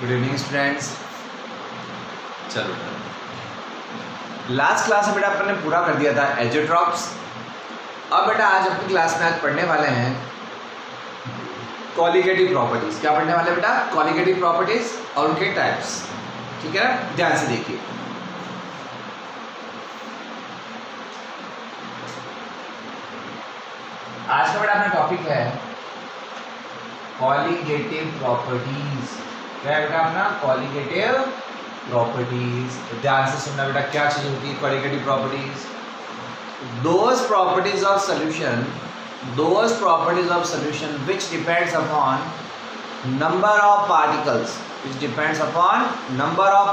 Good evening students. चलो last class में बेटा अपन ने पूरा कर दिया था एजेट्रॉप्स। अब बेटा आज अपनी क्लास में आज पढ़ने वाले हैं कॉलिगेटिव प्रॉपर्टीज। क्या पढ़ने वाले बेटा? कॉलिगेटिव प्रॉपर्टीज और उनके टाइप्स। ठीक है ना, ध्यान से देखिए। आज का बेटा अपना टॉपिक है कॉलिगेटिव प्रॉपर्टीज। क्या है बेटा अपना? Colligative properties. ध्यान से सुनना बेटा, क्या चीज होती है colligative properties? Those properties of solution which depends upon number of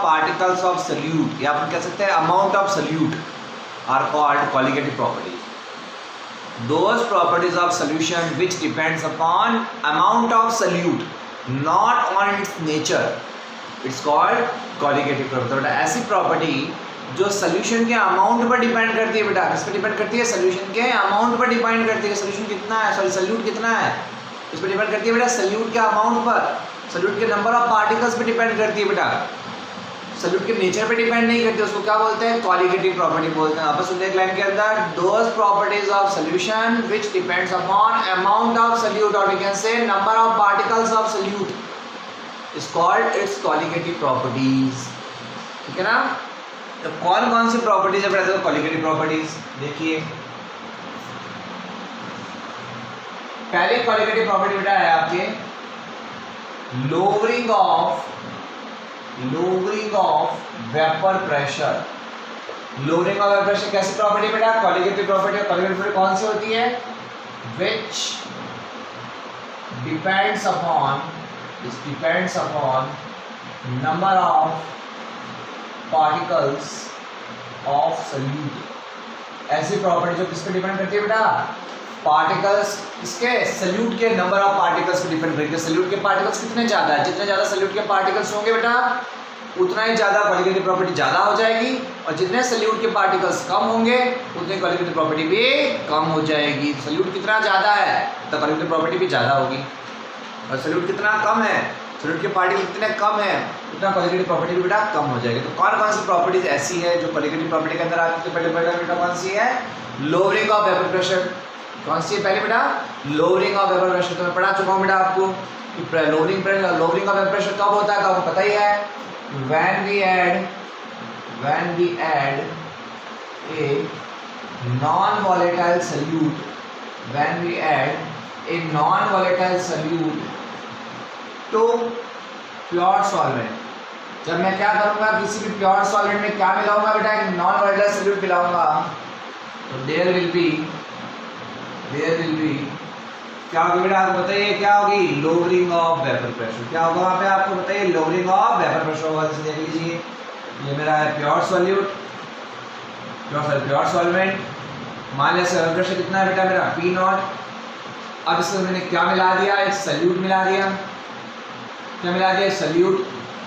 particles of solute, या अपन कह सकते हैं amount of solute are called colligative properties. Those properties of solution which depends upon amount of solute, not on its nature, it's called colligative property. बेटा ऐसी property जो solution के amount पर depend करती है बेटा। किस पर डिपेंड करती है? सोल्यूशन के अमाउंट पर डिपेंड करती है। सोल्यूशन कितना है, सॉरी सोल्यूट कितना है, इस पर डिपेंड करती है बेटा। सोल्यूट के अमाउंट पर, सोल्यूट के नंबर ऑफ पार्टिकल्स पे डिपेंड करती है बेटा। सोल्यूट के नेचर पे डिपेंड नहीं करती। उसको क्या बोलते हैं? कॉलिगेटिव प्रॉपर्टी बोलते हैं। आपस सुनते हैं लाइन के अंदर, those properties of solution which depends upon amount of solute, और we can say number of particles of solute is called its colligative properties. ठीक है ना? तो कौन कौन सी प्रॉपर्टीज है बेटा कॉलिगेटिव प्रॉपर्टीज? देखिए, पहले कॉलिगेटिव प्रॉपर्टी बेटा है आपके lowering of vapour pressure. Lowering of vapour pressure कैसी प्रॉपर्टी बेटा? Colligative property. कॉलिगेटिव प्रॉपर्टी कौन सी होती है? which depends upon number of particles of solute. ऐसी प्रॉपर्टी जो किस पे डिपेंड करती है बेटा? पार्टिकल्स इसके सल्यूट के नंबर ऑफ पार्टिकल्स पे डिपेंड करती है। सल्यूट के पार्टिकल्स कितने ज्यादा है, जितने ज्यादा सल्यूट के पार्टिकल्स होंगे बेटा उतना ही ज्यादा कॉलिगेटिव प्रॉपर्टी ज्यादा हो जाएगी, और जितने सल्यूट के पार्टिकल्स कम होंगे उतनी कॉलिगेटिव प्रॉपर्टी भी कम हो जाएगी। सल्यूट कितना ज्यादा है तो कॉलिगेटिव प्रॉपर्टी भी ज्यादा होगी, और सल्यूट कितना कम है, सल्यूट के पार्टिकल कितने कम है उतना कॉलिगेटिव प्रॉपर्टी भी बेटा कम हो जाएगी। तो कौन कौन सी प्रॉपर्टीज ऐसी है जो कॉलिगेटिव प्रॉपर्टी के अंदर आती है? पहले बेटा कौन सी है? Lowering of vapour pressure. कौन सी है पहले बेटा? Lowering of vapour pressure. तो मैं पढ़ा चुका हूँ बेटा आपको कि लोअरिंग ऑफ वेपर प्रेशर कब होता है, आपको पता ही है। when we add a non-volatile solute तो प्योर सॉल्वेंट। जब मैं क्या करूंगा, किसी भी प्योर सॉल्वेंट में क्या मिलाऊंगा बेटा? एक नॉन वोलेटाइल सॉल्यूट मिलाऊंगा, तो देयर विल बी क्या होगी बेटा? आपको बताइए क्या होगी? Lowering of vapour pressure. क्या होगा वहां पे? आपको बताइए लोअरिंग ऑफ वेपर प्रेशर होगा। जैसे देख लीजिए, ये मेरा है प्योर सॉल्यूट, प्योर सॉल्वेंट। मान लिया वेपर प्रेशर कितना है बेटा मेरा? P0। अब इसमें मैंने क्या मिला दिया? एक सॉल्यूट मिला दिया। क्या मिला दिया? सॉल्यूट।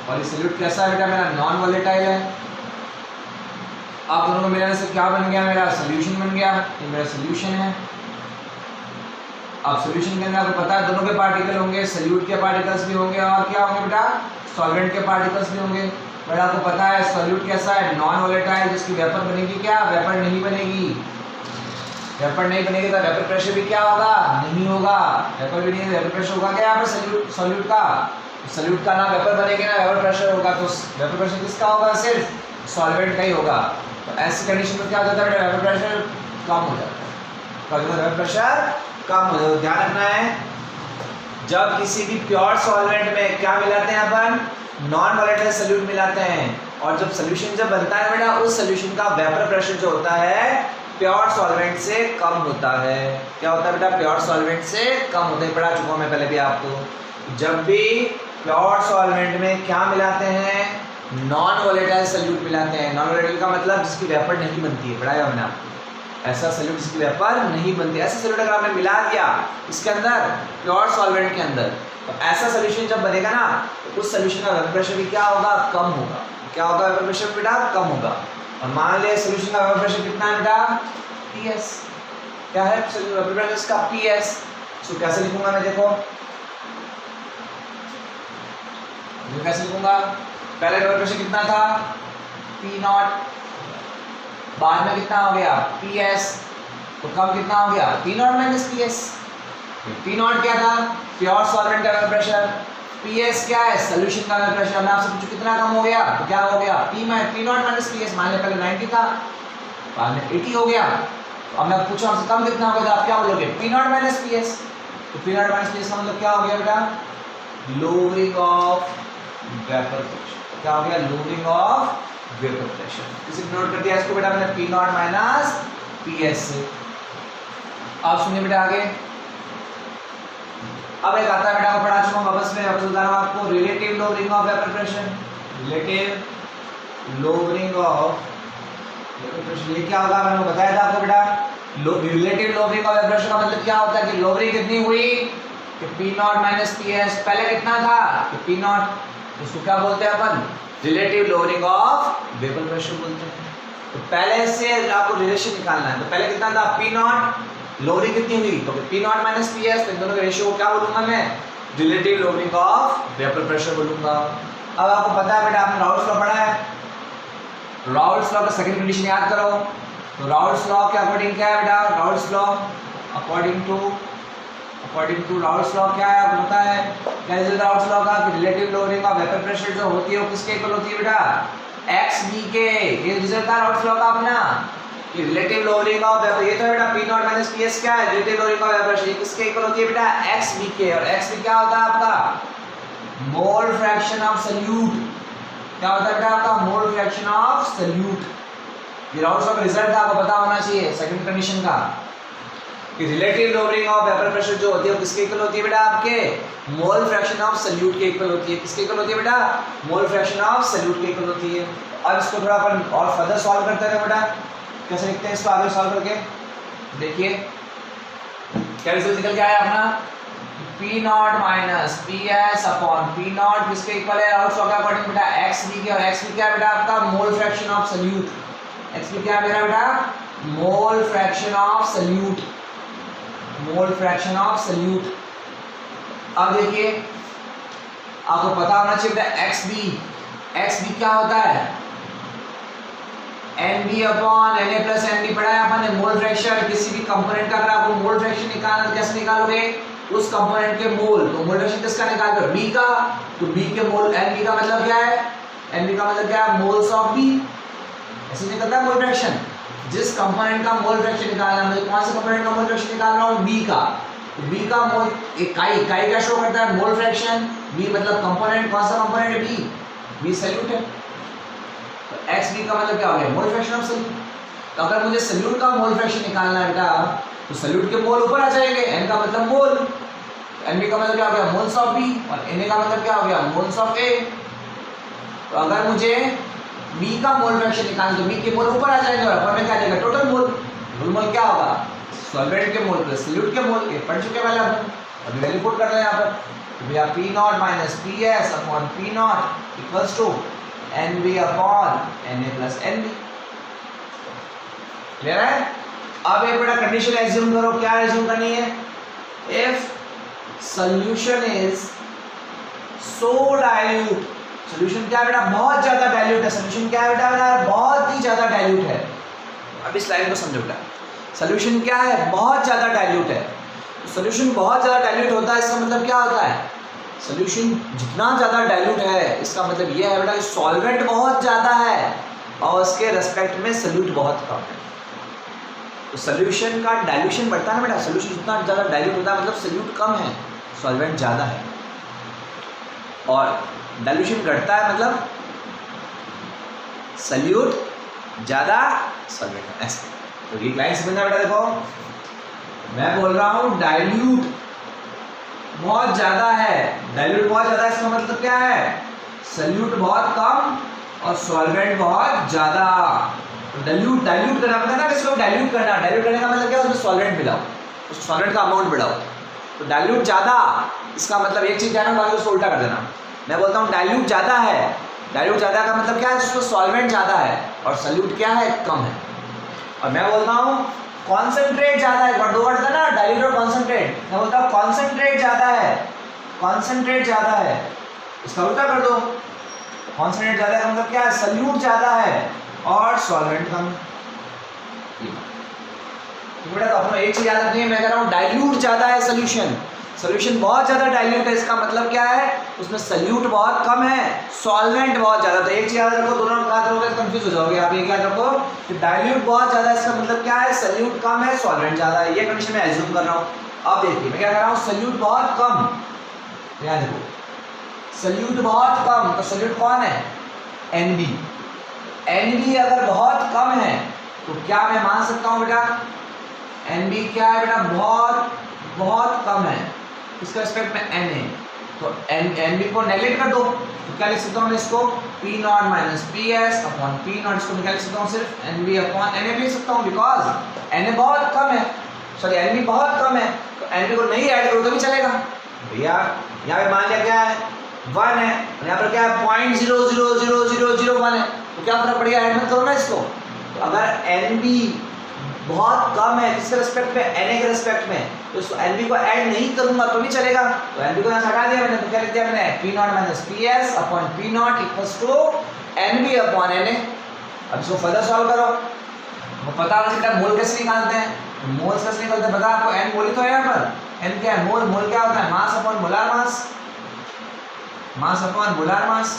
और ये सॉल्यूट कैसा है बेटा मेरा? नॉन वोलेटाइल है। अब दोनों को मिलाने से क्या बन गया मेरा? सॉल्यूशन बन गया। ये मेरा सॉल्यूशन है। अब सॉल्यूशन के अंदर आपको पता है दोनों के पार्टिकल होंगे, सॉल्यूट के पार्टिकल्स भी होंगे, और क्या होंगे बेटा? सॉल्वेंट के पार्टिकल्स भी होंगे। बट आपको पता है सॉल्यूट कैसा है? नॉन वोलेटाइल, जिसकी वेपर बनेगी क्या? वेपर नहीं बनेगी। वेपर नहीं बनेगी तो वेपर प्रेशर भी क्या होगा? नहीं होगा। वेपर भी नहीं, वेपर प्रेशर होगा क्या यहाँ पर? सॉल्यूट का। सॉल्यूट का ना वेपर बनेगी ना वेपर प्रेशर होगा, तो वेपर प्रेशर किसका होगा? सिर्फ सॉल्वेंट का ही होगा। तो ऐसी कंडीशन में क्या हो जाता है बेटा? वेपर प्रेशर कम हो जाता है। वेपर प्रेशर कम हो जाता है। ध्यान रखना है, जब किसी भी प्योर सॉल्वेंट में क्या मिलाते हैं अपन? नॉन वोलेटाइल सॉल्यूट मिलाते हैं, और जब सॉल्यूशन जब बनता है बेटा उस सॉल्यूशन का वेपर प्रेशर जो होता है प्योर सॉल्वेंट से कम होता है। क्या होता है बेटा? प्योर सॉल्वेंट से कम होता है। पढ़ा चुका हूं मैं पहले भी आपको। जब भी प्योर सॉल्वेंट में क्या मिलाते हैं? नॉन वोलेटाइल सॉल्यूट मिलाते हैं। नॉन वोलेटाइल का मतलब जिसकी वेपर नहीं बनती है, पढ़ाया हमने आपको। ऐसा सॉल्यूट जिसकी वेपर नहीं बनती, ऐसा सॉल्यूट अगर आपने मिला दिया इसके अंदर प्योर सॉल्वेंट के अंदर, तो ऐसा सॉल्यूशन जब बनेगा ना तो उस सॉल्यूशन का वेपर प्रेशर भी क्या होगा? कम होगा। क्या होगा? वेपर प्रेशर बेटा कम होगा। और मान लिया सॉल्यूशन का वेपर प्रेशर कितना है बेटा? PS। क्या है वेपर प्रेशर इसका? PS। सो कैसे लिखूंगा मैं? देखो तो कैसे लिखूंगा, पहले वेपर प्रेशर कितना था P नॉट, बाद में कितना हो गया PS, तो कम कितना हो गया P naught minus PS। P not क्या था, प्योर सॉल्वेंट का वेपर प्रेशर, PS क्या है, सोल्यूशन का वेपर प्रेशर। मैं आपसे पूछूं कितना कम हो गया, तो क्या हो गया P नॉट माइनस PS। मान लिया पहले 90 था, बाद में 80 हो गया, तो अब मैं पूछूं आपसे कम कितना होगा, तो आप क्या बोलोगे P नॉट माइनस PS। तो P नॉट माइनस PS का मतलब क्या हो गया बेटा, लोअरिंग ऑफ वेपर प्रेशर। क्या हो गया, लोअरिंग ऑफ वेपर प्रेशर। किसी नोट कर दिया इसको बेटा मैंने P नॉट माइनस PS से। आप सुनिए बेटा आगे, अब एक आता है बेटा को पढ़ा चुका हूं, वापस में वापस बता रहा हूं आपको, relative lowering of vapour pressure. Relative lowering of vapour pressure, ये क्या होगा मैंने बताया था आपको बेटा, relative lowering of vapour pressure का मतलब क्या होता है कि लोअरिंग कितनी हुई कि P नॉट माइनस PS, पहले कितना था कि P नॉट, उसको क्या बोलते हैं अपन, relative lowering of vapour pressure बोलते हैं। तो पहले से आपको रिलेशन निकालना है, तो पहले कितना था P नॉट, लोअरिंग कितनी हुई तो P नॉट माइनस PS, तो इन दोनों के रेशियो को क्या बोलूंगा मैं, relative lowering of vapour pressure बोलूंगा। अब आपको पता है बेटा आपने राउल्स लॉ पढ़ा है, राउल्स लॉ का सेकंड कंडीशन याद करो। तो राउल्स लॉ के अकॉर्डिंग क्या है बेटा, Raoult's law according to Raoult's law क्या है आपको पता है, क्या है राउल्स लॉ का, कि relative lowering of vapour pressure जो होती है वो किसके इक्वल होती है बेटा, XB के। ये रिजल्ट था राउल्स लॉ का अपना, कि रिलेटिव लोअरिंग ऑफ वेपर, ये तो बेटा P नॉट माइनस PS क्या है, relative lowering of vapour pressure, ये किसके इक्वल होती है बेटा, XB के। और XB क्या होता है आपका, मोल फ्रैक्शन ऑफ सॉल्यूट। क्या होता है बेटा आपका, मोल फ्रैक्शन ऑफ सॉल्यूट। ये राउल्स लॉ का रिजल्ट आपको पता होना चाहिए सेकंड कंडीशन का, कि relative lowering of vapour pressure जो होती है वो किसके इक्वल होती है बेटा, आपके मोल फ्रैक्शन ऑफ सॉल्यूट के इक्वल होती है। किसके इक्वल होती है बेटा, मोल फ्रैक्शन ऑफ सॉल्यूट के इक्वल होती है। अब इसको थोड़ा अपन और फर्दर सॉल्व करते हैं बेटा, कैसे लिखते हैं इसको आगे सॉल्व करके, देखिए क्या रिजल्ट निकल के आया अपना, P naught minus PS upon P not किसके इक्वल है, राउल्स लॉ के अकॉर्डिंग बेटा XB के। और XB क्या है बेटा आपका, mole fraction of solute. XB क्या है मेरा बेटा, mole fraction of solute, mole fraction of solute. अब देखिए आपको पता होना चाहिए बेटा XB क्या होता है, NB upon Na plus NB पढ़ा है अपन ने, मोल फ्रैक्शन किसी भी कंपोनेंट का। अगर आपको मोल फ्रैक्शन निकालना तो कैसे निकालोगे, उस कंपोनेंट के मोल, तो मोल फ्रैक्शन किसका निकाल रहे हो, B का, तो B के मोल, NB का मतलब क्या है, NB का मतलब क्या है, मोल्स ऑफ B। ऐसे निकलता है मोल फ्रैक्शन। जिस कंपोनेंट का मोल फ्रैक्शन निकालना है, मतलब कौन से कंपोनेंट का मोल फ्रैक्शन निकाल रहा हूं, B का, तो B का मोल इकाई क्या शो करता है, मोल फ्रैक्शन। B मतलब कंपोनेंट, कौन सा कंपोनेंट है, B सॉल्यूट है। तो XB का मतलब क्या हो गया, मोल फ्रैक्शन ऑफ सॉल्यूट। तो अगर मुझे सॉल्यूट का मोल फ्रैक्शन निकालना है बेटा, तो सॉल्यूट के मोल ऊपर आ जाएंगे, N का मतलब मोल, NB का मतलब क्या हो गया, मोल्स ऑफ B, और Na का मतलब क्या हो गया, मोल्स ऑफ A। तो अगर मुझे B का मोल फ्रैक्शन निकालना तो B के मोल ऊपर आ जाएंगे, और अपन में क्या आ जाएगा, टोटल मोल। टोटल मोल क्या होगा, सॉल्वेंट के मोल प्लस सॉल्यूट के मोल। ये पढ़ चुके वाले अपन, अभी वैल्यू पुट कर रहे हैं यहाँ पर, तो भैया P naught minus PS upon P naught equals to NB upon Na plus NB। Clear है। अब एक बड़ा कंडीशन एज्यूम करो, क्या एज्यूम करनी है, if solution is so dilute, solution क्या है बेटा, बहुत ज्यादा डाइल्यूट है। सॉल्यूशन क्या है बेटा, बहुत ही ज्यादा डाइल्यूट है। अब इस लाइन को समझो बेटा, सॉल्यूशन क्या है, बहुत ज्यादा डाइल्यूट है। सॉल्यूशन बहुत ज्यादा डाइल्यूट होता है, इसका मतलब क्या होता है, सॉल्यूशन जितना ज़्यादा डाइल्यूट है इसका मतलब ये है बेटा सॉल्वेंट बहुत ज़्यादा है और उसके रेस्पेक्ट में सॉल्यूट बहुत कम है। तो सॉल्यूशन का डाइल्यूशन बढ़ता है ना बेटा, सॉल्यूशन जितना ज़्यादा डाइल्यूट होता है मतलब सॉल्यूट कम है, सॉल्वेंट ज़्यादा है, और डाइल्यूशन घटता है मतलब सॉल्यूट ज़्यादा सॉल्वेंट ऐसे। तो ये लाइन समझना बेटा, देखो मैं बोल रहा हूँ डाइल्यूट बहुत ज्यादा है, डाइल्यूट बहुत ज्यादा है, इसका मतलब क्या है, सॉल्यूट बहुत कम और सॉल्वेंट बहुत ज्यादा। डाइल्यूट करना मतलब ना किसी को डाइल्यूट करने का मतलब क्या है, उसमें सॉल्वेंट मिलाओ, उस सॉल्वेंट का अमाउंट बढ़ाओ। तो डाइल्यूट ज्यादा, इसका मतलब एक चीज जानो, बाकी उसको उल्टा कर देना। मैं बोलता हूँ डाइल्यूट ज्यादा है, डाइल्यूट ज्यादा का मतलब क्या है, उसमें सॉल्वेंट ज्यादा है और सॉल्यूट क्या है, कम है। और मैं बोलता हूँ कॉन्सेंट्रेट ज्यादा है, दो वर्ड था ना, डाइल्यूट और कॉन्सेंट्रेट। मैं बोलता हूँ कॉन्सेंट्रेट ज्यादा है, कॉन्सेंट्रेट ज्यादा है इसका उल्टा कर दो, कॉन्सनट्रेट ज्यादा है मतलब क्या है, सल्यूट ज्यादा है और सॉल्वेंट कम। तो बेटा तो अपना एक चीज याद रखनी है, मैं कह रहा हूँ डाइल्यूट ज्यादा है सोल्यूशन, सोल्यूशन बहुत ज्यादा डाइल्यूट है, इसका मतलब क्या है, उसमें सल्यूट बहुत कम है, सॉल्वेंट बहुत ज्यादा। तो एक चीज याद रखो, दोनों में याद रखोगे तो कंफ्यूज हो जाओगे आप। ये याद रखो कि डाइल्यूट बहुत ज्यादा है, इसका मतलब क्या है, सल्यूट कम है, सॉल्वेंट ज्यादा है। ये कंडीशन मैं एज्यूम कर रहा हूँ। अब देखिए मैं क्या कर रहा हूँ, सल्यूट बहुत कम, याद देखो सल्यूट बहुत कम, तो सल्यूट कौन है, NB। NB अगर बहुत कम है तो क्या मैं मान सकता हूँ बेटा, NB क्या है बेटा, बहुत बहुत कम है, इसका रिस्पेक्ट में Na, तो NB को नेगलेक्ट कर दो, तो क्या लिख सकता हूँ मैं इसको, P0 minus PS upon P0, इसको मैं क्या लिख सकता हूँ, सिर्फ NB अपॉन Na लिख सकता हूँ, बिकॉज Na बहुत कम है, सॉरी NB बहुत कम है, तो NB को नहीं ऐड करो तो भी चलेगा। भैया यहाँ पे मान लिया क्या है, 1 है, और यहाँ पर क्या है 0.00001 है, तो क्या फर्क पड़ेगा, ऐड मत करो ना इसको। तो अगर NB बहुत कम है किसके रिस्पेक्ट में, Na के रिस्पेक्ट में, तो इसको NB को ऐड नहीं करूंगा तो भी चलेगा। तो NB को यहाँ हटा दिया मैंने, तो क्या लिख दिया मैंने, P0 minus PS upon P0 equals to NB upon Na। अब इसको फर्दर सॉल्व करो, वो पता होना चाहिए मोल कैसे निकालते हैं, मोल्स कैसे निकलते हैं, पता आपको, N मोल ही तो है यहाँ पर, N क्या है, मोल, मोल क्या होता है, mass upon molar mass, mass upon molar mass,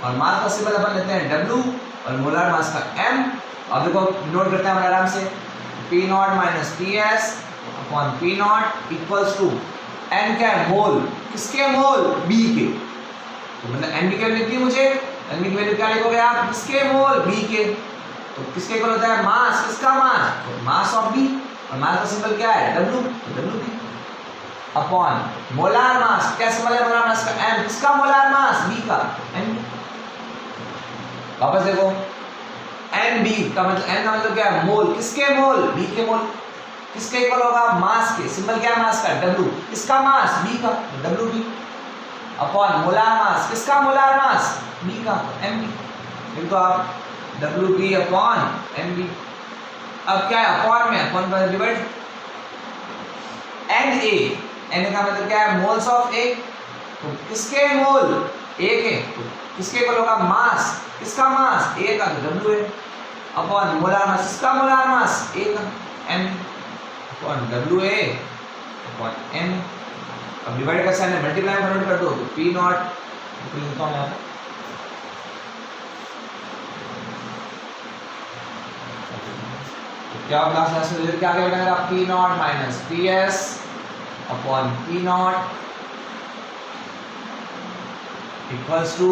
और मास का सिंबल अपन लेते हैं W और मोलार मास का M। अब देखो नोट करते हैं हम आराम से, P0 minus PS upon P0 equals to N क्या है, मोल, किसके मोल, B के, तो मतलब NB की वैल्यू लिखनी है मुझे, NB की वैल्यू क्या लिखोगे आप, किसके मोल, B के, तो किसके इक्वल होता है, मास, किसका मास, तो मास ऑफ B, और मास का सिंबल क्या है, W, तो WB अपॉन मोलार मास, क्या सिंबल है मोलार मास का, M, किसका मोलार मास, B का, NB। वापस देखो, NB का मतलब, N का मतलब क्या है, मोल, किसके मोल, B के मोल, किसके इक्वल होगा, मास के, सिंबल क्या है मास का, W, किसका मास, B का, WB अपॉन मोलार मास, किसका मोलार मास, B का, MB। फिर तो आप WB अपॉन MB, अब क्या है, अपॉन में, अपॉन पर डिवाइड, Na, Na का मतलब क्या है, मोल्स ऑफ A, तो किसके मोल, A के, तो किसके इक्वल होगा, मास, किसका मास, A का, तो W है, अपॉन मोलार मास, किसका मोलार मास, A का, M upon WA upon M। अब डिवाइड कैसे है, मल्टीप्लाई में कन्वर्ट कर दो, तो P0 लिखता हूं यहाँ पे, तो क्या होगा लास्ट में क्या क्या बेटा, P0 minus PS upon P0 equals to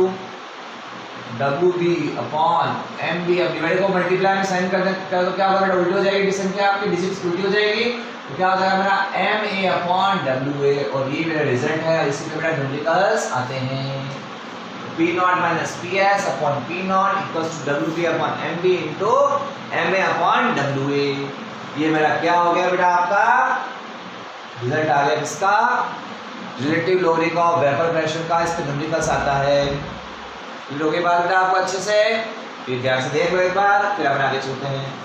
WB upon MB। अब डिवाइड को मल्टीप्लाई में साइन कर दो, क्या होगा बेटा, उल्टी हो जाएगी, डिवीजन क्या आपकी डिजिट्स उल्टी हो जाएगी, तो क्या हो जाएगा मेरा MA अपॉन WA, और ये मेरा रिजल्ट है, इसी पे बेटा न्यूमेरिकल्स आते हैं। P0 minus PS upon P0 equals to WB upon MB into MA upon WA। ये मेरा क्या हो गया बेटा, आपका रिजल्ट आ गया, किसका, relative lowering of vapour pressure का, इस पे न्यूमेरिकल्स आता है। वीडियो के बाद बेटा आपको अच्छे से फिर ध्यान से देख लो एक बार, फिर अपन आगे चलते हैं।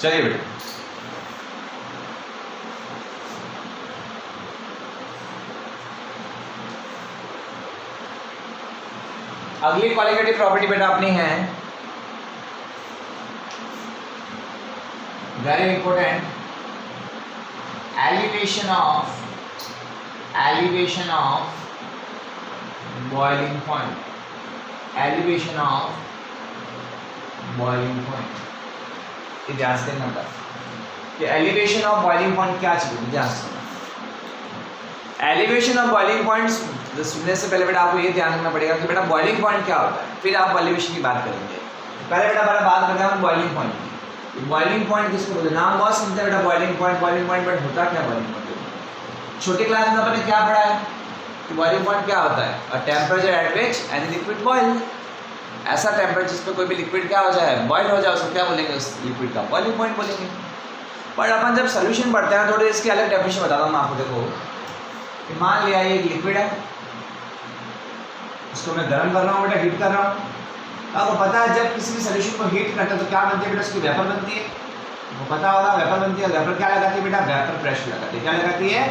चलिए बेटा, अगली क्वालिटेटिव प्रॉपर्टी बेटा अपनी है very important, elevation of boiling point, elevation of boiling point. ध्यान से देखना था कि एलिवेशन ऑफ बॉइलिंग पॉइंट क्या चीज है, ध्यान से। एलिवेशन ऑफ बॉइलिंग पॉइंट्स सुनने से पहले बेटा आपको ये ध्यान रखना पड़ेगा कि बेटा बॉइलिंग पॉइंट क्या होता है, फिर आप एलिवेशन की बात करेंगे। पहले बेटा बात करते हैं बॉइलिंग पॉइंट की। बॉइलिंग पॉइंट किसको बोलते हैं, नाम बहुत सुनते हैं बेटा बॉइलिंग पॉइंट, बट होता क्या बॉइलिंग पॉइंट। छोटी क्लास में अपने क्या पढ़ा है कि बॉइलिंग पॉइंट क्या होता है, अ temperature at which any liquid boil. ऐसा टेम्परेचर जिस पे कोई भी लिक्विड क्या हो जाए, बॉयल हो जाए, उसको क्या बोलेंगे, उस लिक्विड का बॉइलिंग पॉइंट बोलेंगे। बट अपन जब सोल्यूशन पढ़ते हैं थोड़ी इसकी अलग डेफिनेशन बताता हूँ मैं आपको। देखो कि मान लिया ये एक लिक्विड है, इसको मैं गर्म कर रहा हूँ बेटा, हीट कर रहा हूँ। आपको पता है जब किसी भी सोल्यूशन को हीट करते हैं तो क्या बनती है बेटा, उसकी वेपर बनती है, वो पता होगा वेपर बनती है। वेपर क्या लगाती है बेटा, वेपर प्रेशर लगाती है। क्या लगाती है,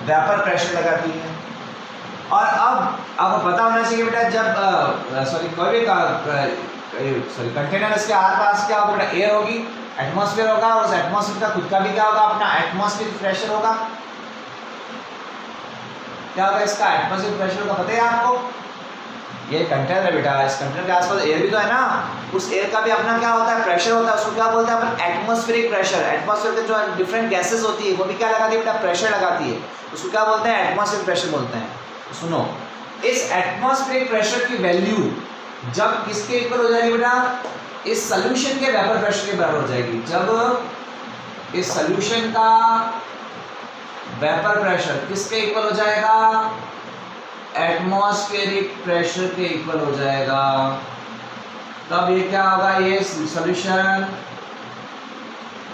वेपर प्रेशर लगाती है। और अब आपको पता होना चाहिए बेटा जब सॉरी कोई भी कंटेनर इसके आस पास क्या होगा बेटा, एयर होगी, एटमॉस्फेयर होगा, और उस एटमॉस्फेयर का खुद का भी क्या होगा, अपना एटमॉस्फेरिक प्रेशर होगा। क्या होगा इसका, एटमॉस्फेरिक प्रेशर होगा, पता है आपको। ये कंटेनर है बेटा, इस कंटेनर के आसपास एयर भी तो है ना, उस एयर का भी अपना क्या होता है, प्रेशर होता है। उसको क्या बोलते हैं अपन, एटमॉस्फेरिक प्रेशर। एटमॉस्फेयर के जो डिफरेंट गैसेस होती है वो भी क्या लगाती है बेटा, प्रेशर लगाती है। उसको क्या बोलते हैं, एटमॉस्फेरिक प्रेशर बोलते हैं। तो सुनो, इस एटमॉस्फेरिक प्रेशर की वैल्यू जब किसके इक्वल हो जाएगी बेटा, इस सोल्यूशन के वेपर प्रेशर के बराबर हो जाएगी। जब इस सोल्यूशन का वेपर प्रेशर किसके इक्वल हो जाएगा, एटमॉस्फेरिक प्रेशर के इक्वल हो जाएगा, तब ये क्या होगा, ये सॉल्यूशन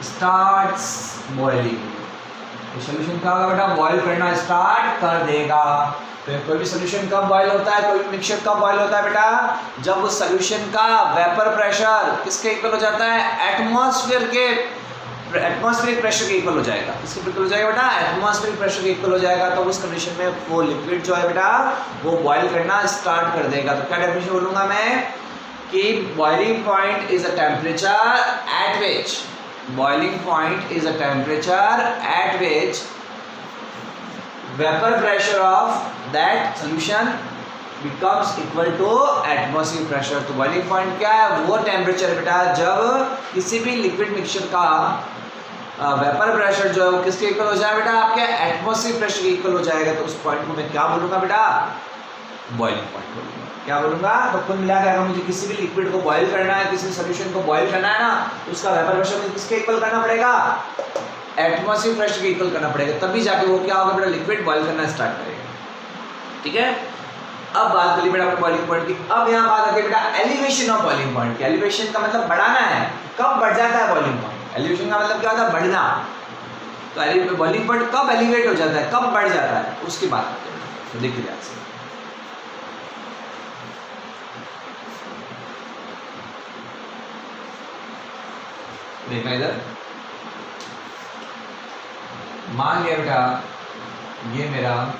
स्टार्ट्स बॉइलिंग। ये सॉल्यूशन क्या होगा बेटा, बॉयल करना स्टार्ट कर देगा। तो कोई भी सॉल्यूशन कब बॉयल होता है, कोई भी मिक्सचर कब बॉयल होता है बेटा, जब उस सॉल्यूशन का वेपर प्रेशर किसके इक्वल हो जाता है, एटमॉस्फेरिक प्रेशर के इक्वल हो जाएगा। किसके इक्वल हो जाएगा बेटा, एटमॉस्फेरिक प्रेशर के इक्वल हो जाएगा। तो उस कंडीशन में वो लिक्विड जो है बेटा वो बॉयल करना स्टार्ट कर देगा। तो क्या डेफिनेशन बोलूंगा मैं कि boiling point is a temperature at which, boiling point is a temperature at which vapour pressure of that solution becomes equal to atmospheric pressure। तो बॉइलिंग पॉइंट क्या है, वो टेम्परेचर बेटा जब किसी भी लिक्विड मिक्सचर का वेपर प्रेशर जो है वो किसके इक्वल हो जाए बेटा, आपके एटमॉस्फेरिक प्रेशर के इक्वल हो जाएगा। तो उस पॉइंट को मैं क्या बोलूंगा बेटा, बॉइलिंग पॉइंट बोलूंगा। क्या बोलूंगा, तो कुल मिला के अगर मुझे किसी भी लिक्विड को बॉयल करना है, किसी सोल्यूशन को बॉयल करना है ना, तो उसका वेपर प्रेशर मुझे किसके इक्वल करना पड़ेगा, एटमॉस्फेरिक प्रेशर के इक्वल करना पड़ेगा, तभी जाके वो क्या होगा बेटा, लिक्विड बॉयल करना स्टार्ट करेगा। ठीक है, अब बात करिए बेटा अपने बॉइलिंग पॉइंट की। अब यहाँ बात आती है बेटा एलिवेशन ऑफ बॉइलिंग पॉइंट की। एलिवेशन का मतलब बढ़ाना है, कब बढ़ जाता है बॉइलिंग पॉइंट। एलिवेशन का मतलब क्या होता है, बढ़ना। तो बॉइलिंग पॉइंट कब एलिवेट हो जाता है, कब बढ़ जाता है, उसकी बात करते हैं। तो देखिए ध्यान से, देखा इधर, मान लिया बेटा ये मेरा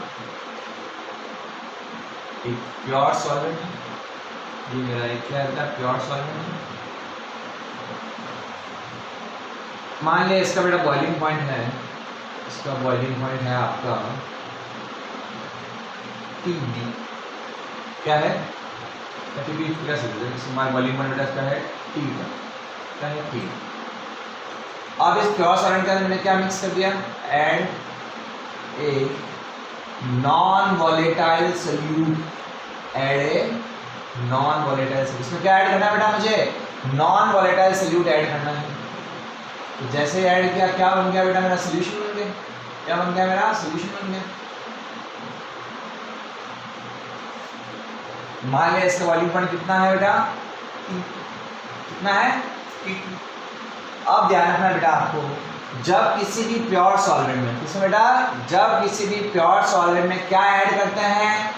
एक प्योर सॉल्वेंट है, ये मेरा एक क्या होता है, प्योर सॉल्वेंट है। मान लिया इसका बेटा बॉइलिंग पॉइंट है, इसका बॉइलिंग पॉइंट है आपका TB। क्या है, TB क्या समझे, हमारा बॉइलिंग पॉइंट बेटा इसका है T का, क्या है T। अब इस प्योर सॉल्वेंट के अंदर मैंने क्या मिक्स कर दिया, and a non volatile solute, add a non volatile solute. इसमें क्या ऐड करना है बेटा, मुझे नॉन वॉलेटाइल सोल्यूट ऐड करना है। तो जैसे ऐड किया क्या बन गया बेटा, मेरा सोल्यूशन बन गया। क्या बन गया, मेरा सोल्यूशन बन गया। मान लिया इसका बॉइलिंग पॉइंट कितना है बेटा, कितना है, अब ध्यान रखना बेटा आपको, जब किसी भी प्योर सॉल्वेंट में, किसमें बेटा, जब किसी भी प्योर सॉल्वेंट में क्या ऐड करते हैं,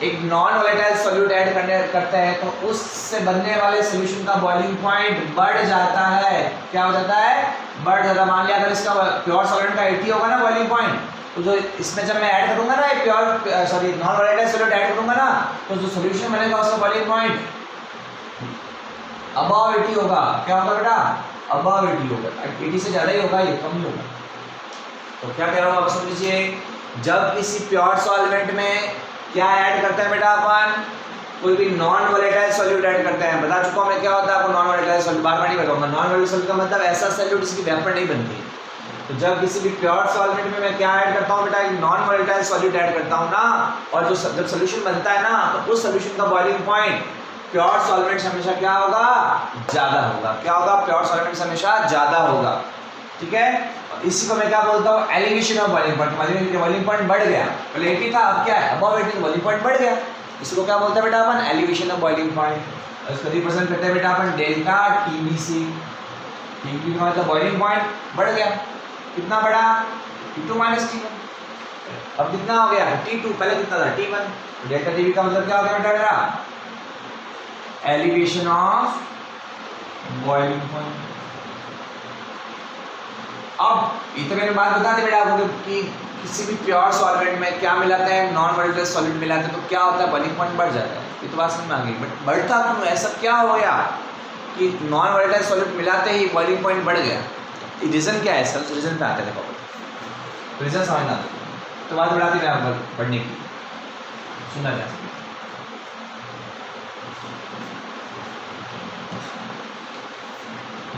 एक नॉन वॉलेटाइल सॉल्यूट ऐड करते हैं, तो उससे बनने वाले सॉल्यूशन का बॉइलिंग पॉइंट बढ़ जाता है। क्या हो जाता है, बढ़ जाता है। मान लिया अगर इसका प्योर सॉल्वेंट का 80 होगा ना बॉइलिंग पॉइंट, तो जो इसमें जब मैं ऐड करूंगा ना नॉन वॉलेटाइल सॉल्यूट ऐड करूंगा ना, तो जो सॉल्यूशन बनेगा उसका बॉइलिंग पॉइंट अबव 80 होगा। क्या होगा बेटा, अबव 80 होगा। 80 से ज़्यादा ही होगा, ये कम ही होगा। तो क्या कह रहा हूँ आप समझ लीजिए, जब किसी प्योर सॉल्वेंट में क्या ऐड करते हैं बेटा अपन, कोई भी नॉन वॉलेटाइल सॉल्यूट ऐड करते हैं। बता चुका हूँ मैं क्या होता है आपको नॉन वॉलेटाइल सॉल्यूट, बार बार नहीं बताऊंगा। नॉन वॉलेटाइल सॉल्यूट का मतलब ऐसा सॉल्यूट जिसकी वेपर नहीं बनती। तो जब किसी भी प्योर सॉल्वेंट में मैं क्या ऐड करता हूँ बेटा, नॉन वॉलेटाइल सॉल्यूट ऐड करता हूँ ना, और जो जब सॉल्यूशन बनता है ना, तो उस सॉल्यूशन का बॉइलिंग पॉइंट प्योर सॉल्वेंट से हमेशा क्या होगा, ज़्यादा होगा। क्या होगा, प्योर सॉल्वेंट से हमेशा ज़्यादा होगा। ठीक है, इसी को मैं क्या बोलता हूँ, elevation of boiling point. Boiling point बढ़ गया, पहले 80 था, अब क्या है, अबव 80, बॉइलिंग पॉइंट बढ़ गया। इसको क्या बोलते हैं बेटा अपन, एलिवेशन ऑफ बॉइलिंग पॉइंट। इसका रिप्रेजेंट करते हैं बेटा अपन डेल्टा टीबीसी। टीबी का मतलब बॉइलिंग पॉइंट बढ़ गया, कितना बढ़ा T2 माइनस T1। अब कितना हो गया T2, पहले कितना था T1। डेल्टा टीबी का मतलब क्या हो गया बेटा मेरा एलिवेशन ऑफ बॉइलिंग पॉइंट। अब ये तो मैंने बात बता दी बेटा आपको कि किसी भी प्योर सॉल्वेंट में क्या मिलाता है, नॉन वोलेटाइल सॉलिड मिलाते हैं तो क्या होता है बॉइलिंग पॉइंट बढ़ जाता है। ये तो बात समझ में आ गई, बट बढ़ता क्यों, ऐसा क्या हो गया कि नॉन वोलेटाइल सॉलिड मिलाते ही बॉइलिंग पॉइंट बढ़ गया। रीजन क्या है इसका, उस रीजन पे आते हैं। देखो रीजन समझना तो बात बढ़ाती मैं आपको पढ़ने की, सुनना जा सकता।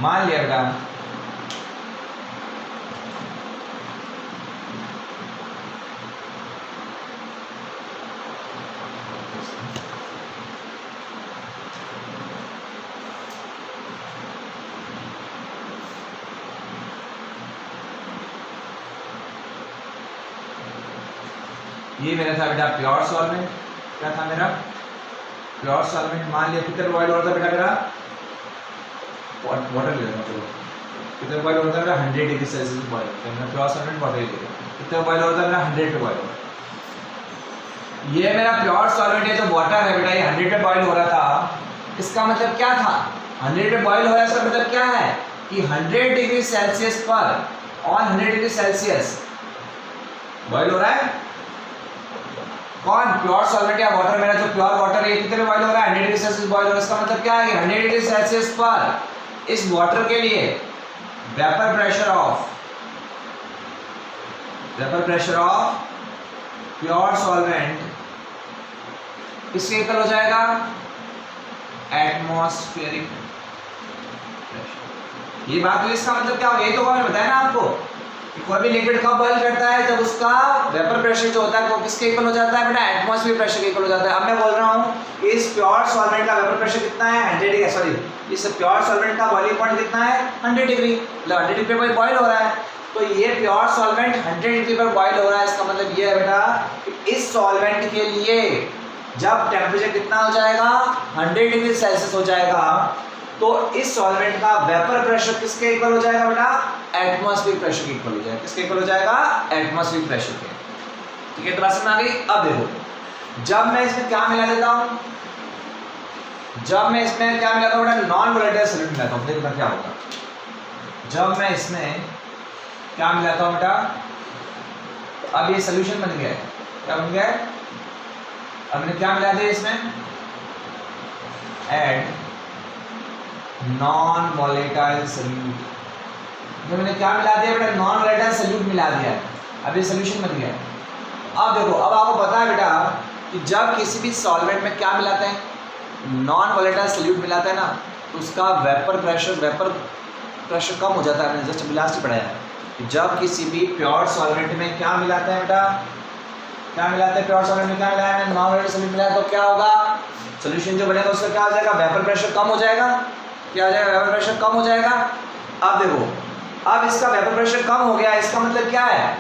मान लिया बेटा ये मेरा था बेटा प्योर सॉल्वेंट। क्या था मेरा प्योर सॉल्वेंट। मान लिया कितने बॉइल हो रहा था बेटा मेरा, वाटर ले लेना चलो, कितने बॉइल हो रहा था मेरा 100 डिग्री सेल्सियस बॉइल, तो मैंने प्योर सॉल्वेंट वाटर ले लिया। कितने बॉइल हो रहा था मेरा 100 पे बॉइल हो रहा था। ये मेरा प्योर सॉल्वेंट है जो वाटर है बेटा, ये 100 पे बॉइल हो रहा था। इसका मतलब क्या था 100 पे बॉइल हो रहा है, इसका मतलब क्या है कि 100 डिग्री सेल्सियस पर ऑन 100 डिग्री सेल्सियस बॉइल हो रहा है। कौन प्योर सॉल्वेंट या वाटर, मेरा जो प्योर वाटर है कितने पे बॉइल हो रहा है 100 डिग्री सेल्सियस बॉइल हो रहा है। इसका मतलब क्या है कि 100 डिग्री सेल्सियस पर इस वाटर के लिए vapour pressure of pure solvent किसके इक्वल हो जाएगा एटमॉस्फेरिक प्रेशर। ये बात तो इसका मतलब क्या हो, ये तो मैंने बताया ना आपको, कोई भी लिक्विड कब बॉइल करता है जब उसका वेपर प्रेशर जो होता है वो किसके इक्वल हो जाता है बेटा एटमॉस्फेयर प्रेशर के इक्वल हो जाता है। अब मैं बोल रहा हूँ इस प्योर सॉल्वेंट का वेपर प्रेशर कितना है 100 डिग्री, सॉरी इस प्योर सॉल्वेंट का बॉइलिंग पॉइंट कितना है 100 डिग्री, मतलब 100 डिग्री पर बॉइल हो रहा है। तो ये प्योर सॉल्वेंट 100 डिग्री पर बॉइल हो रहा है, इसका मतलब ये है बेटा कि इस सॉल्वेंट के लिए जब टेम्परेचर कितना हो जाएगा 100 डिग्री सेल्सियस हो जाएगा तो इस सॉल्वेंट का वेपर प्रेशर किसके इक्वल हो जाएगा बेटा एटमॉस्फेरिक प्रेशर के इक्वल हो जाएगा। किसके इक्वल हो जाएगा एटमॉस्फेरिक प्रेशर के। ठीक है, तो बात समझ आ गई। अब देखो जब मैं इसमें क्या मिला देता हूं, जब मैं इसमें क्या मिलाता हूं बेटा नॉन वोलेटाइल सॉल्यूट मिलाता हूं, देखना क्या होगा। जब मैं इसमें क्या मिलाता हूं बेटा, तो अब ये सोल्यूशन बन गया है। क्या बन गया है, अब मैंने क्या मिला दिया इसमें ऐड नॉन वोलेटाइल सॉल्यूट। जो मैंने क्या मिला दिया बेटा नॉन वोलेटाइल सॉल्यूट मिला दिया, अब ये सोल्यूशन बन गया। अब देखो अब आपको पता है बेटा कि जब किसी भी सॉल्वेंट में क्या मिलाते हैं नॉन वोलेटाइल सॉल्यूट मिलाता है ना तो उसका वेपर प्रेशर कम हो जाता है। मैंने जस्ट लास्ट पढ़ाया कि जब किसी भी प्योर सॉल्वेंट में क्या मिलाते हैं बेटा, क्या मिलाते हैं प्योर सॉल्वेंट में, क्या मिलाया है नॉन वोलेटाइल सॉल्यूट मिलाया तो क्या होगा सोल्यूशन जो बनेगा उसका क्या हो जाएगा वेपर प्रेशर कम हो जाएगा। क्या हो जाएगा वेपर प्रेशर कम हो जाएगा। अब देखो अब इसका वेपर प्रेशर कम हो गया, इसका मतलब क्या है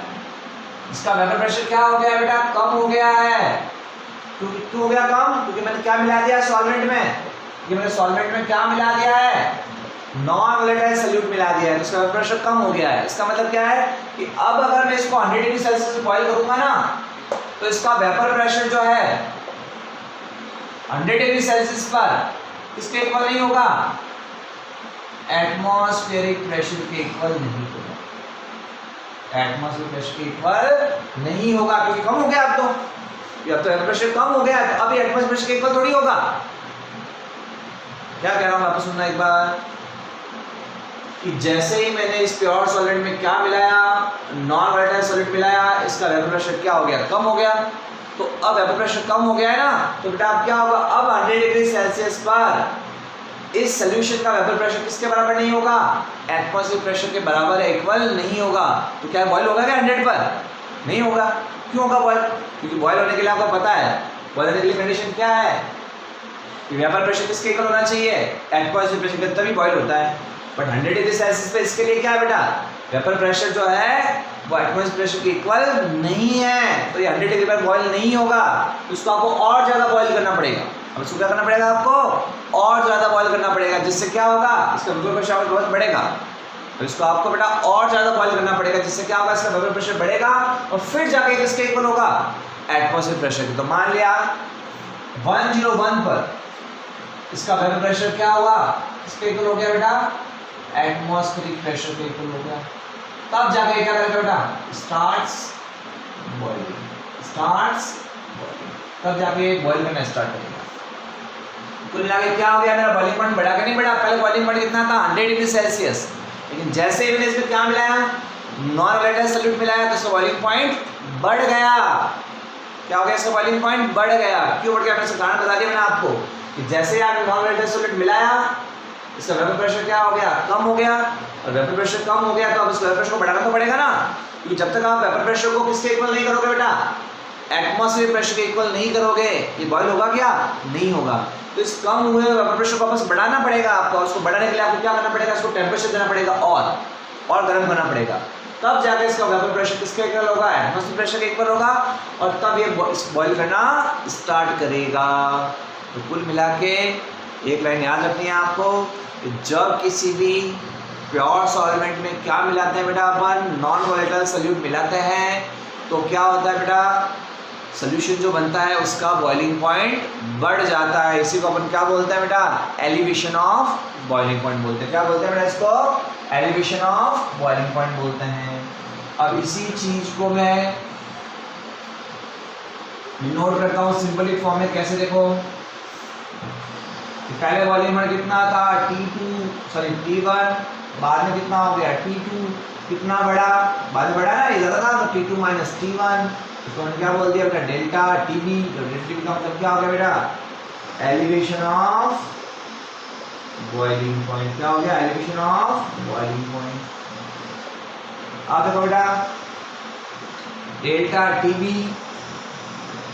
इसका वेपर प्रेशर क्या हो गया बेटा कम हो गया है। क्यों हो गया कम, क्योंकि मैंने क्या मिला दिया सॉल्वेंट में, क्योंकि मैंने सॉल्वेंट में क्या मिला दिया है नॉन वोलेटाइल सॉल्यूट मिला दिया है, तो इसका वेपर प्रेशर कम हो गया है। इसका मतलब क्या है कि अब अगर मैं इसको 100 डिग्री सेल्सियस पे बॉइल करूंगा ना तो इसका वेपर प्रेशर जो है 100 डिग्री सेल्सियस पर किसके इक्वल नहीं होगा एटमॉस्फेरिक प्रेशर के इक्वल नहीं होगा, एटमॉस्फेरिक प्रेशर के इक्वल नहीं होगा क्योंकि कम हो गया अब तो, या तो एयर प्रेशर कम हो गया तो अब ये एटमॉस्फेरिक प्रेशर के इक्वल थोड़ी होगा। क्या कह रहा हूं वापस सुनना एक बार कि जैसे ही मैंने इस प्योर सॉल्वेंट में क्या मिलाया नॉन वोलेटाइल सॉल्वेंट मिलाया इसका वेपर प्रेशर क्या हो गया कम हो गया। तो अब वेपर प्रेशर कम हो गया है ना तो बेटा अब क्या होगा अब 100 डिग्री सेल्सियस पर इस सॉल्यूशन का वेपर प्रेशर किसके बराबर नहीं होगा एटमॉस्फेरिक प्रेशर के बराबर इक्वल नहीं होगा। तो क्या बॉयल होगा क्या 100 पर नहीं होगा। क्यों होगा बॉयल, क्योंकि बॉयल होने के लिए आपको पता है बॉयल होने के लिए कंडीशन क्या है कि वेपर प्रेशर किसके इक्वल होना चाहिए एटमॉस्फेरिक प्रेशर के, तभी बॉयल होता है। बट 100 डिग्री सेल्सियस पे इसके लिए क्या है बेटा वेपर प्रेशर जो है वो एटमॉस्फेरिक प्रेशर के इक्वल नहीं है, तो ये 100 डिग्री पर बॉयल नहीं होगा, तो इसको आपको और ज़्यादा बॉयल करना पड़ेगा। अब इसको क्या करना पड़ेगा आपको, और ज़्यादा बॉईल करना पड़ेगा, जिससे क्या होगा, इसका वेपर प्रेशर बहुत बढ़ेगा। तो इसको आपको बेटा और ज़्यादा बॉईल करना पड़ेगा, जिससे क्या होगा, इसका वेपर प्रेशर बढ़ेगा और फिर जाके किसके इक्वल होगा, एटमॉस्फेरिक प्रेशर की। तो मान लिया 101 पर इसका वेपर प्रेशर क्या हुआ, किसके इक्वल हो गया बेटा, एटमॉस्फेरिक प्रेशर के इक्वल हो गया। तब जाके क्या करेगा बेटा, स्टार्ट्स बॉइलिंग, तब जाके बॉईल करना स्टार्ट करेगा। कुल मिला के क्या हो गया, मेरा बॉइलिंग पॉइंट बढ़ा कि नहीं बढ़ा, पहले बॉइलिंग पॉइंट कितना था 100 डिग्री सेल्सियस, लेकिन जैसे ही मैंने इसमें क्या मिलाया, नॉन वोलेटाइल सॉल्यूट मिलाया, तो इसका बॉइलिंग पॉइंट बढ़ गया। क्या हो गया, इसका बॉइलिंग पॉइंट बढ़ गया। क्यों बढ़ गया, मैंने इसका कारण बता दिया मैंने आपको कि जैसे ही आपने नॉन वोलेटाइल सॉल्यूट मिलाया, इसका वेपर प्रेशर क्या हो गया, कम हो गया, और वेपर प्रेशर कम हो गया तो अब इसका वेपर प्रेशर को बढ़ाना तो पड़ेगा ना, क्योंकि जब तक आप वेपर प्रेशर को किसके इक्वल नहीं करोगे बेटा, एटमॉस्फेरिक प्रेशर के इक्वल नहीं करोगे, ये बॉईल होगा क्या, नहीं होगा। तो इस कम हुए वेपर प्रेशर को वापस बढ़ाना पड़ेगा आपको, उसको बढ़ाने के लिए आपको क्या करना पड़ेगा, इसको टेम्परेचर देना पड़ेगा और गर्म करना पड़ेगा, तब जाके इसका वेपर प्रेशर किसके इक्वल होगा, एटमॉस्फेरिक प्रेशर के इक्वल होगा, और तब ये बॉईल करना स्टार्ट करेगा। तो कुल मिला के एक लाइन याद रखनी है आपको, जब किसी भी प्योर सॉल्वेंट में क्या मिलाते हैं बेटा, अपन नॉन वोलेटाइल सॉल्यूट मिलाते हैं, तो क्या होता है बेटा, सोल्यूशन जो बनता है उसका बॉइलिंग पॉइंट बढ़ जाता है। इसी को अपन क्या बोलते हैं बेटा, एलिवेशन ऑफ बॉइलिंग पॉइंट बोलते हैं। क्या बोलते हैं बेटा इसको, एलिवेशन ऑफ बॉइलिंग पॉइंट बोलते हैं। अब इसी चीज को मैं नोट करता हूँ सिंपलिक फॉर्म में, कैसे देखो, पहले बॉइलिंग पॉइंट कितना था T1, बाद में कितना हो गया T2, कितना बड़ा, बाद में बढ़ा ना, ये ज़्यादा था तो T2 माइनस T1, इसको मैंने क्या बोल दिया बेटा, डेल्टा टीबी। तो डेल्टा टीबी का मतलब क्या हो गया बेटा, एलिवेशन ऑफ बॉइलिंग पॉइंट। क्या हो गया, एलिवेशन ऑफ बॉइलिंग पॉइंट। अब देखो बेटा, डेल्टा टीबी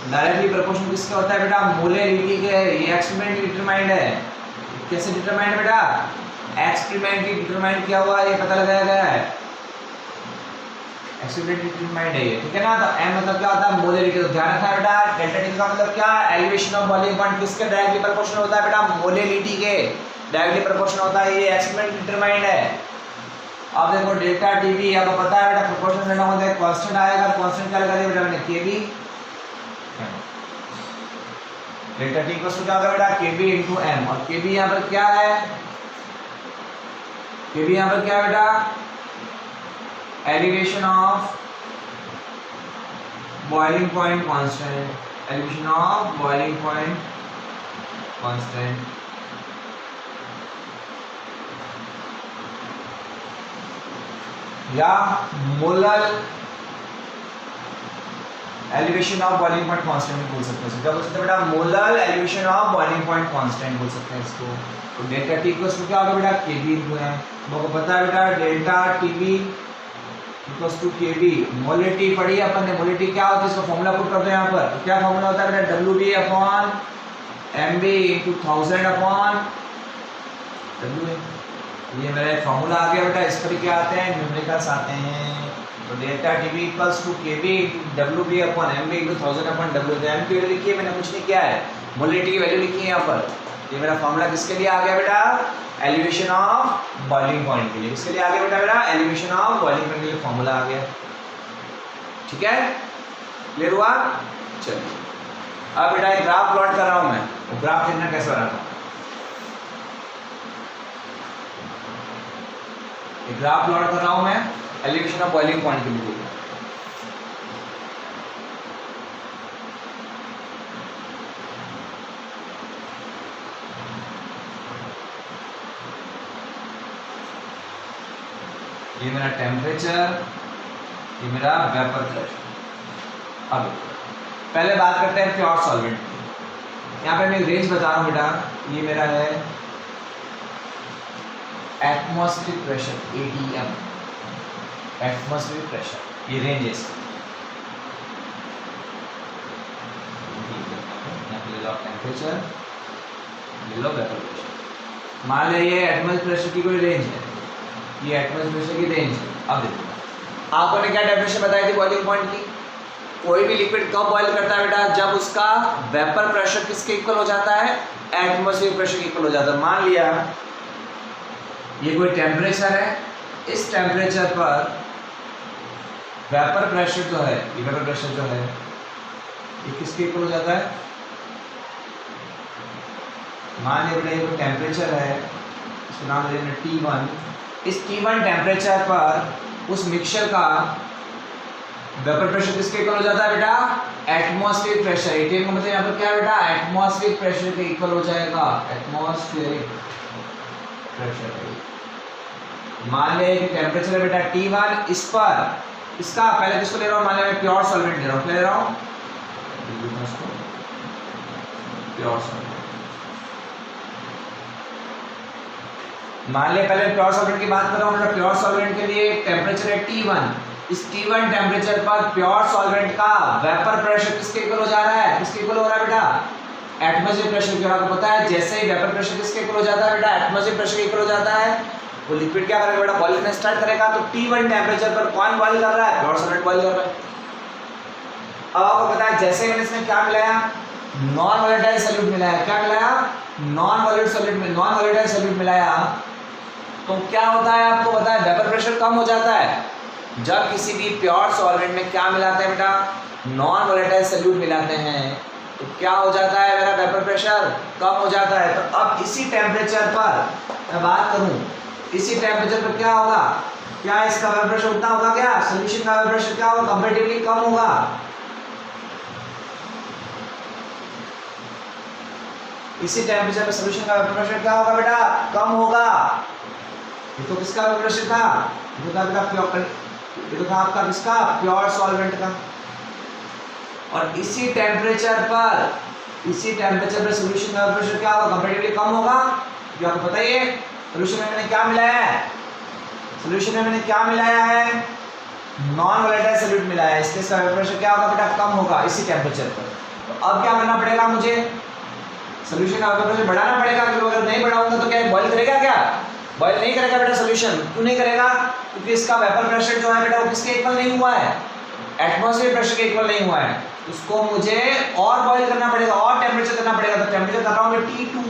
डायरेक्टली प्रोपोर्शनल किसका होता है बेटा, मोलैरिटी के। ये एक्सपेरिमेंटली डिटरमाइंड है। कैसे डिटरमाइंड है बेटा, एक्सपेरिमेंटली डिटरमाइंड किया हुआ, ये पता लगाया गया है, एक्सपेरिमेंटली डिटरमाइंड है ये, ठीक है ना। तो m मतलब क्या होता है, मोलैरिटी। तो ध्यान रखना बेटा, डेल्टा टी का मतलब क्या, एलिवेशन ऑफ बॉइलिंग पॉइंट किसके डायरेक्टली प्रोपोर्शनल होता है बेटा, मोलैरिटी के डायरेक्टली प्रोपोर्शनल होता है। ये एक्सपेरिमेंटली डिटरमाइंड है। अब देखो डेल्टा टीबी आपको पता है बेटा, प्रोपोर्शनल रहना होता है, कांस्टेंट आएगा, कांस्टेंट क्या लगा दिया बेटा मैंने, केबी। डेल्टा टी को क्या होगा बेटा, केबी इनटू एम, और केबी यहां पर क्या है, केबी यहां पर क्या है बेटा, elevation of boiling point constant, elevation of boiling point constant. या molar elevation of boiling point constant भी बोल सकते हैं। क्या बोल सकते हैं बेटा, molar elevation of boiling point constant बोल सकते हैं इसको। तो डेल्टा टी को क्या होगा बेटा, केबी इनटू एम। आपको पता है बेटा, delta TB equals to KB. Molarity पढ़ी अपन ने, मोलैरिटी क्या होती है, इसका फॉर्मूला पुट करते हैं यहाँ पर। तो क्या फॉर्मूला होता है बेटा, WB upon MB into 1000 upon WA। ये मेरा एक फॉर्मूला आ गया बेटा। इस पर क्या आते हैं, न्यूमेरिकल्स आते हैं। तो delta TB equals to KB WB upon MB into 1000 upon WA। तो M की वैल्यू लिखी है मैंने, कुछ नहीं किया है, मोलैरिटी की वैल्यू लिखी है यहाँ पर। ये मेरा फॉर्मूला किसके लिए आ गया बेटा, एलिवेशन ऑफ बॉइलिंग पॉइंट के लिए। किसके लिए आ गया बेटा मेरा, एलिवेशन ऑफ बॉइलिंग पॉइंट के लिए फॉर्मूला आ गया। ठीक है, क्लियर हुआ। चलिए अब बेटा एक ग्राफ प्लॉट कर रहा हूं मैं, वो ग्राफ देखना कैसा रहा था। एक ग्राफ प्लॉट कर रहा हूं मैं एलिवेशन ऑफ बॉइलिंग पॉइंट के लिए। ये मेरा टेम्परेचर, ये मेरा वेपर प्रेशर। अब पहले बात करते हैं प्योर सॉल्वेंट की। यहाँ पे मैं रेंज बता रहा हूँ बेटा, ये मेरा है atmospheric pressure ATM, atmospheric pressure, ये रेंज है इसका। ले लो टेम्परेचर, ले लो वेपर प्रेशर। मान लिया ये एटमॉस्फेरिक प्रेशर की कोई रेंज है, ये एटमॉस्फेरिक प्रेशर की रेंज है। अब देखो आपको ने क्या डेफिनेशन बताई थी बॉइलिंग पॉइंट की, कोई भी लिक्विड कब बॉईल करता है बेटा? जब उसका वेपर प्रेशर किसके इक्वल हो जाता है? एटमॉस्फेरिक प्रेशर के इक्वल हो जाता है। मान लिया ये कोई टेम्परेचर है, इस टेम्परेचर पर वेपर प्रेशर जो है, ये वेपर प्रेशर जो है ये किसके इक्वल हो जाता है? मान लिया बेटा ये कोई टेम्परेचर है, इसका नाम दे देना T1। इस T1 टेम्परेचर पर उस मिक्सचर का वेपर प्रेशर किसके इक्वल हो जाता है बेटा? Atmospheric pressure. एटीएम का मतलब यहाँ पर क्या है बेटा? एटमॉस्फेरिक प्रेशर के इक्वल हो जाएगा, एटमॉस्फेरिक प्रेशर। मान ले कि टेम्परेचर है बेटा T1, इस पर इसका पहले किसको ले रहा हूँ? मान लिया मैं प्योर सॉल्वेंट ले रहा हूँ, क्या ले रहा हूँ? Pure solvent. मान लिया पहले प्योर सॉल्वेंट की बात कर रहा हूँ। प्योर सॉल्वेंट के लिए टेम्परेचर है T1, इस T1 टेम्परेचर पर प्योर सॉल्वेंट का वेपर प्रेशर किसके इक्वल हो जा रहा है? किसके इक्वल हो रहा है बेटा? एटमॉस्फेरिक प्रेशर के। आपको पता है जैसे ही वेपर प्रेशर किसके इक्वल हो जाता है बेटा? एटमॉस्फेरिक प्रेशर के इक्वल हो जाता है, वो लिक्विड क्या करेगा बेटा? बॉईल करना स्टार्ट करेगा। तो T1 टेम्परेचर पर कौन बॉईल कर रहा है? प्योर सॉल्वेंट बॉईल कर रहा है। अब आपको पता है जैसे मैंने इसमें क्या मिलाया? नॉन वोलेटाइल सॉल्यूट मिलाया। क्या मिलाया? नॉन वोलेटाइल सॉल्यूट मिलाया। तो क्या होता है आपको पता है? वेपर प्रेशर कम हो जाता है। जब किसी भी प्योर सॉल्वेंट में क्या मिलाते हैं बेटा? नॉन वोलेटाइल सॉल्यूट मिलाते हैं, तो क्या हो जाता है? मेरा वेपर प्रेशर कम हो जाता है। तो अब इसी टेम्परेचर पर मैं बात करूं, इसी टेम्परेचर पर क्या होगा? क्या इसका वेपर प्रेशर उतना होगा? क्या सॉल्यूशन का वेपर प्रेशर क्या होगा? कंपैरेटिवली कम होगा। इसी टेम्परेचर पर सॉल्यूशन का वेपर प्रेशर क्या होगा बेटा? कम होगा। ये तो किसका वेपर प्रेशर था? ये तो बेटा प्योर, ये तो था आपका किसका? प्योर सॉल्वेंट का। और इसी टेम्परेचर पर सॉल्यूशन का प्रेशर क्या होगा? कंपैरेटिवली कम होगा। जो आपको पता ही है सॉल्यूशन में मैंने क्या मिलाया है? सॉल्यूशन में मैंने क्या मिलाया है? नॉन वोलेटाइल सॉल्यूट मिलाया है, इसलिए इसका वेपर प्रेशर क्या होगा बेटा? कम होगा इसी टेम्परेचर पर। तो अब क्या करना पड़ेगा मुझे? सॉल्यूशन का वेपर प्रेशर बढ़ाना पड़ेगा, क्योंकि अगर नहीं बढ़ाऊंगा तो क्या बॉईल करेगा? क्या बॉईल नहीं करेगा बेटा सॉल्यूशन। क्यों नहीं करेगा? क्योंकि इसका वेपर प्रेशर जो है बेटा वो किसके इक्वल नहीं हुआ है? एटमॉस्फेरिक प्रेशर के इक्वल नहीं हुआ है। उसको मुझे और बॉईल करना पड़ेगा, और टेम्परेचर करना पड़ेगा। तो टेम्परेचर कर रहा हूँ T2।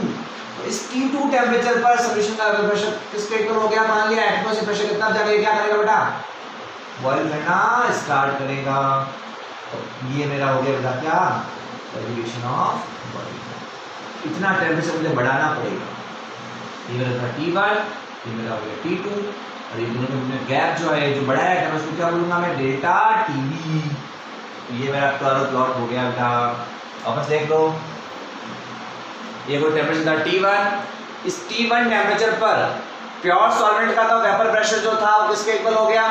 तो इस T2 टेम्परेचर पर सॉल्यूशन का वेपर प्रेशर किसके इक्वल हो गया? मान लिया एटमॉस्फेरिक प्रेशर कितना जाके क्या करेगा बेटा? बॉईल करना स्टार्ट करेगा। तो ये मेरा हो गया बेटा क्या? Elevation of boiling. इतना टेम्परेचर मुझे बढ़ाना पड़ेगा। ये मेरा था T1, ये मेरा हो गया T2, और ये दोनों में गैप जो है, जो बड़ा है, मैं उसको क्या बोलूँगा? मैं डेल्टा TB। ये मेरा कर्व प्लॉट हो गया बेटा। वापस देख लो, ये कोई टेम्परेचर था T1, इस T1 टेम्परेचर पर प्योर सॉल्वेंट का था वेपर प्रेशर जो था वो किसके इक्वल हो गया?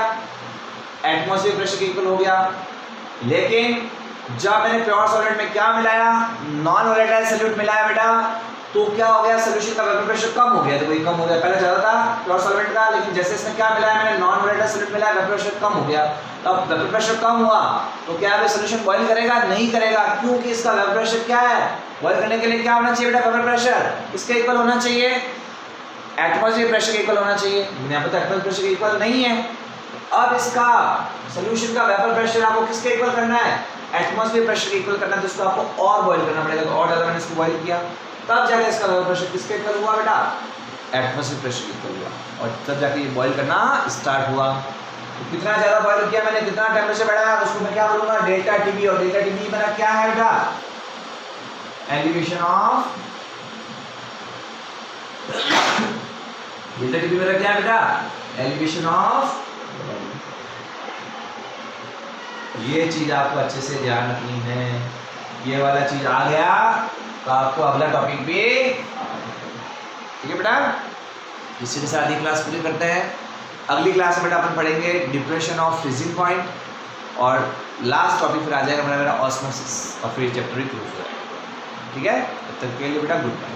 एटमॉस्फेरिक प्रेशर के इक्वल हो गया। लेकिन जब मैंने प्योर सॉल्वेंट में क्या मिलाया? नॉन वोलेटाइल सॉल्यूट मिलाया बेटा, तो क्या हो गया? सॉल्यूशन का वेपर प्रेशर कम हो गया। तो वही कम हो गया, पहले ज़्यादा था प्योर सॉल्वेंट का, लेकिन जैसे इसमें क्या मिलाया मैंने? नॉन वोलेटाइल सॉल्यूट मिलाया, वेपर प्रेशर कम हो गया। अब वेपर प्रेशर कम हुआ तो क्या है? सॉल्यूशन बॉईल करेगा? नहीं करेगा। क्योंकि इसका वेपर प्रेशर क्या है? बॉईल करने के लिए क्या होना चाहिए बेटा? वेपर प्रेशर इसके इक्वल होना चाहिए, एटमॉस्फेरिक प्रेशर के इक्वल होना चाहिए। यहाँ पर एटमॉस्फेरिक प्रेशर के इक्वल नहीं है। अब इसका सॉल्यूशन का वेपर प्रेशर आपको किसके इक्वल करना है? एटमॉस्फेरिक प्रेशर के इक्वल करना है। तो इसको आपको और बॉईल करना पड़ेगा। तो और ज़्यादा मैंने इसको बॉईल किया, तब जाके इसका वेपर प्रेशर किसके इक्वल हुआ बेटा? एटमॉस्फेरिक प्रेशर के इक्वल हुआ, और तब जाके ये बॉईल करना स्टार्ट हुआ। तो कितना ज़्यादा बॉईल किया मैंने, कितना टेम्परेचर बढ़ाया, उसको मैं क्या बोलूँगा? Delta TB। और डेल्टा TB मेरा क्या है बेटा? एलिवेशन ऑफ डेल्टा TB मेरा क्या है बेटा? Elevation of. ये चीज़ आपको अच्छे से ध्यान रखनी है। ये वाला चीज़ आ गया तो आपको अगला टॉपिक भी, ठीक है बेटा? इसी के साथ ही क्लास पूरी करते हैं। अगली क्लास में बेटा अपन पढ़ेंगे डिप्रेशन ऑफ फ्रीजिंग पॉइंट, और लास्ट टॉपिक फिर आ जाएगा मेरा ऑस्मोसिस, और फिर चैप्टर भी क्लोज हो जाएगा। ठीक है? तब तक के लिए बेटा गुड बाय।